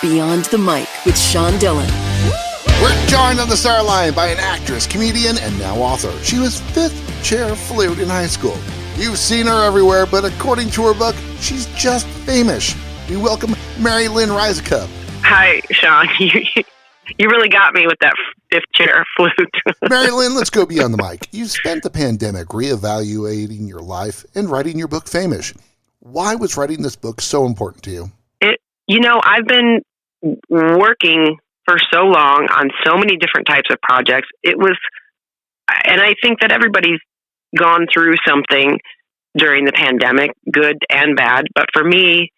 Beyond the Mic with Sean Dillon. We're joined on the star line by an actress, comedian, and now author. She was fifth chair flute in high school. You've seen her everywhere, but according to her book, she's just famous. We welcome Mary Lynn Rajskub. Hi, Sean. You really got me with that fifth chair flute. Mary Lynn, let's go beyond the mic. You spent the pandemic reevaluating your life and writing your book, Famous. Why was writing this book so important to you? I've been working for so long on so many different types of projects. And I think that everybody's gone through something during the pandemic, good and bad. But for me,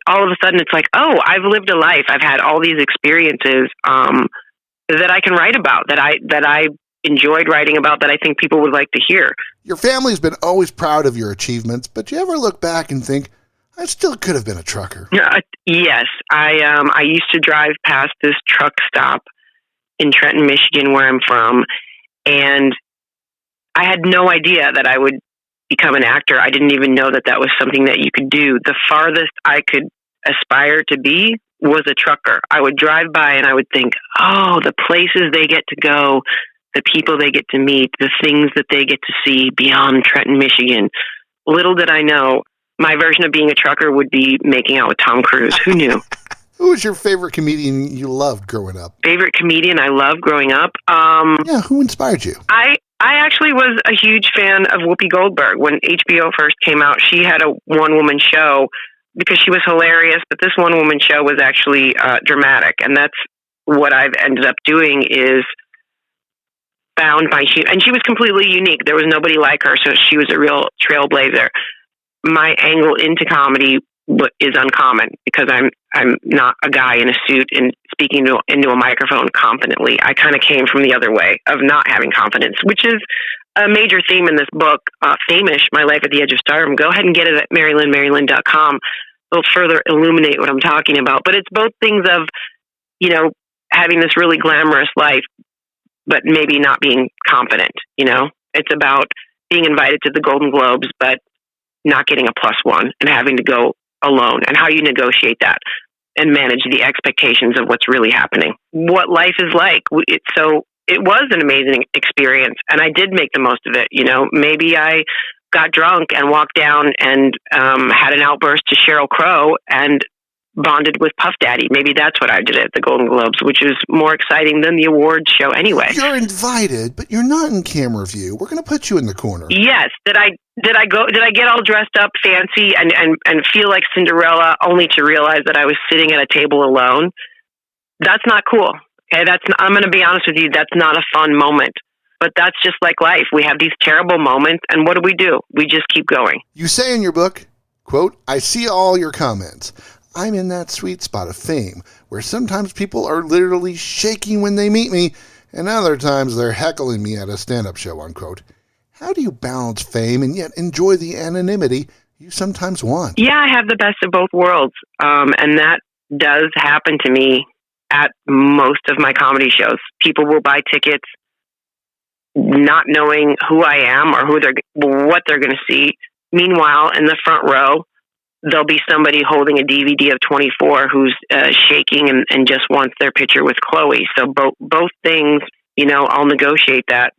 all of a sudden it's like, oh, I've lived a life. I've had all these experiences that I can write about, that I enjoyed writing about, that I think people would like to hear. Your family's been always proud of your achievements, but you ever look back and think, I still could have been a trucker? Yes. I used to drive past this truck stop in Trenton, Michigan, where I'm from, and I had no idea that I would become an actor. I didn't even know that was something that you could do. The farthest I could aspire to be was a trucker. I would drive by and I would think, oh, the places they get to go, the people they get to meet, the things that they get to see beyond Trenton, Michigan. Little did I know, my version of being a trucker would be making out with Tom Cruise. Who knew? Who was your favorite comedian you loved growing up? Favorite comedian I loved growing up? Who inspired you? I actually was a huge fan of Whoopi Goldberg. When HBO first came out, she had a one-woman show because she was hilarious, but this one-woman show was actually dramatic, and that's what I've ended up doing is found my... And she was completely unique. There was nobody like her, so she was a real trailblazer. My angle into comedy is uncommon because I'm not a guy in a suit and speaking into a microphone confidently. I kind of came from the other way of not having confidence, which is a major theme in this book, Famous, My Life at the Edge of Stardom. Go ahead and get it at marylynn.com. It'll further illuminate what I'm talking about. But it's both things of, having this really glamorous life, but maybe not being confident, It's about being invited to the Golden Globes, but not getting a +1 and having to go alone, and how you negotiate that and manage the expectations of what's really happening. What life is like. So it was an amazing experience, and I did make the most of it. Maybe I got drunk and walked down and had an outburst to Sheryl Crow and bonded with Puff Daddy. Maybe that's what I did at the Golden Globes, which is more exciting than the awards show anyway. You're invited, but you're not in camera view. We're going to put you in the corner. Yes. Did I get all dressed up fancy and feel like Cinderella only to realize that I was sitting at a table alone? That's not cool. Okay, I'm going to be honest with you. That's not a fun moment. But that's just like life. We have these terrible moments, and what do? We just keep going. You say in your book, quote, I see all your comments. I'm in that sweet spot of fame where sometimes people are literally shaking when they meet me, and other times they're heckling me at a stand-up show, unquote. How do you balance fame and yet enjoy the anonymity you sometimes want? Yeah, I have the best of both worlds, and that does happen to me at most of my comedy shows. People will buy tickets not knowing who I am or what they're going to see. Meanwhile, in the front row, there'll be somebody holding a DVD of 24 who's shaking and just wants their picture with Chloe. So both things, I'll negotiate that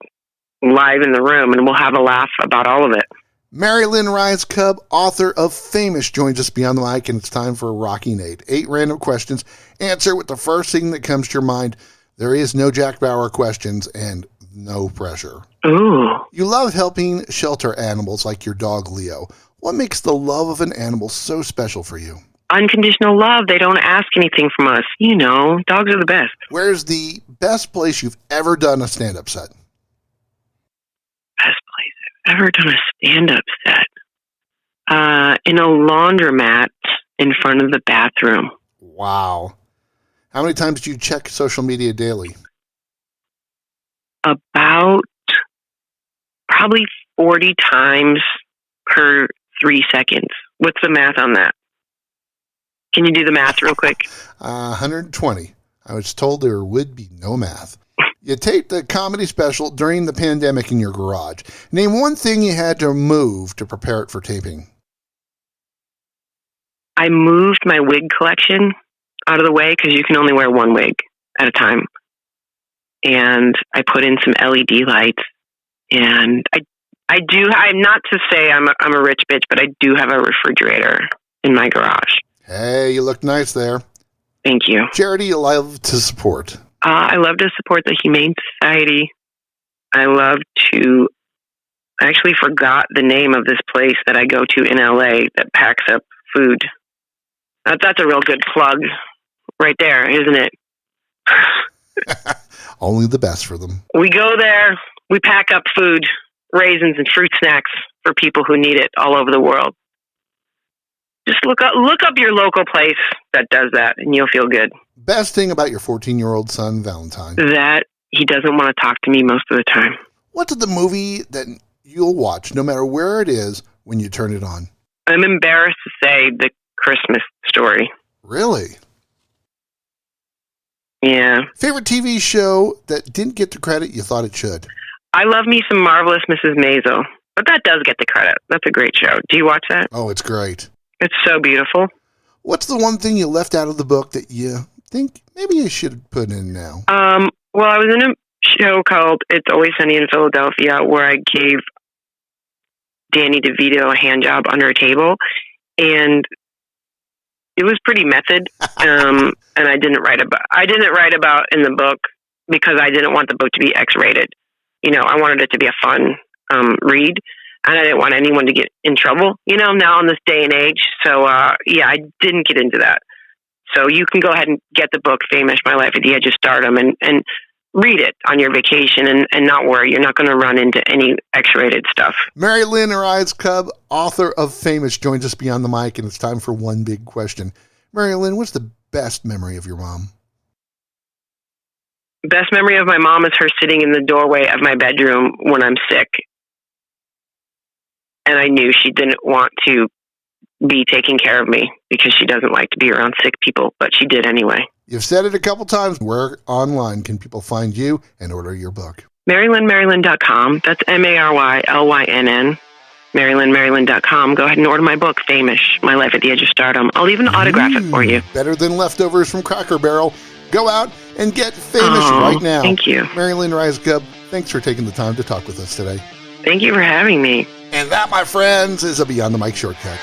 live in the room, and we'll have a laugh about all of it. Mary Lynn Rajskub, author of Famous, joins us beyond the mic, and it's time for a Rocky Nade. 8 random questions. Answer with the first thing that comes to your mind. There is no Jack Bauer questions and no pressure. Ooh. You love helping shelter animals like your dog, Leo. What makes the love of an animal so special for you? Unconditional love. They don't ask anything from us. Dogs are the best. Where's the best place you've ever done a stand-up set? Best place I've ever done a stand-up set? In a laundromat in front of the bathroom. Wow. How many times do you check social media daily? About probably 40 times per 3 seconds. What's the math on that? Can you do the math real quick? 120. I was told there would be no math. You taped a comedy special during the pandemic in your garage. Name one thing you had to move to prepare it for taping. I moved my wig collection out of the way because you can only wear one wig at a time. And I put in some LED lights, and I'm not to say I'm a rich bitch, but I do have a refrigerator in my garage. Hey, you look nice there. Thank you. Charity you love to support? I love to support the Humane Society. I actually forgot the name of this place that I go to in LA that packs up food. That's a real good plug right there, isn't it? Only the best for them. We go there, we pack up food, raisins and fruit snacks for people who need it all over the world. Just look up your local place that does that, and you'll feel good. Best thing about your 14-year-old son, Valentine? That he doesn't want to talk to me most of the time. What's the movie that you'll watch, no matter where it is, when you turn it on? I'm embarrassed to say The Christmas Story. Really? Yeah. Favorite TV show that didn't get the credit you thought it should? I love me some Marvelous Mrs. Maisel, but that does get the credit. That's a great show. Do you watch that? Oh, it's great. It's so beautiful. What's the one thing you left out of the book that you think maybe you should put in now? Well, I was in a show called It's Always Sunny in Philadelphia where I gave Danny DeVito a hand job under a table, and it was pretty method. And I didn't write about in the book because I didn't want the book to be X-rated. You know, I wanted it to be a fun read, and I didn't want anyone to get in trouble, you know, now in this day and age. So, yeah, I didn't get into that. So you can go ahead and get the book, Famous, My Life at the Edge of Stardom, and read it on your vacation and not worry. You're not going to run into any X-rated stuff. Mary Lynn Rajskub, author of Famous, joins us beyond the mic, and it's time for one big question. Mary Lynn, what's the best memory of your mom? Best memory of my mom is her sitting in the doorway of my bedroom when I'm sick. And I knew she didn't want to be taking care of me because she doesn't like to be around sick people, but she did anyway. You've said it a couple times. Where online can people find you and order your book? MaryLynnMaryLynn.com. That's MaryLynn. MaryLynnMaryLynn.com. Go ahead and order my book, Famous, My Life at the Edge of Stardom. I'll even autograph it for you. Better than leftovers from Cracker Barrel. Go out and get Famous right now. Thank you. Mary Lynn Rajskub, thanks for taking the time to talk with us today. Thank you for having me. And that, my friends, is a Beyond the Mic shortcut.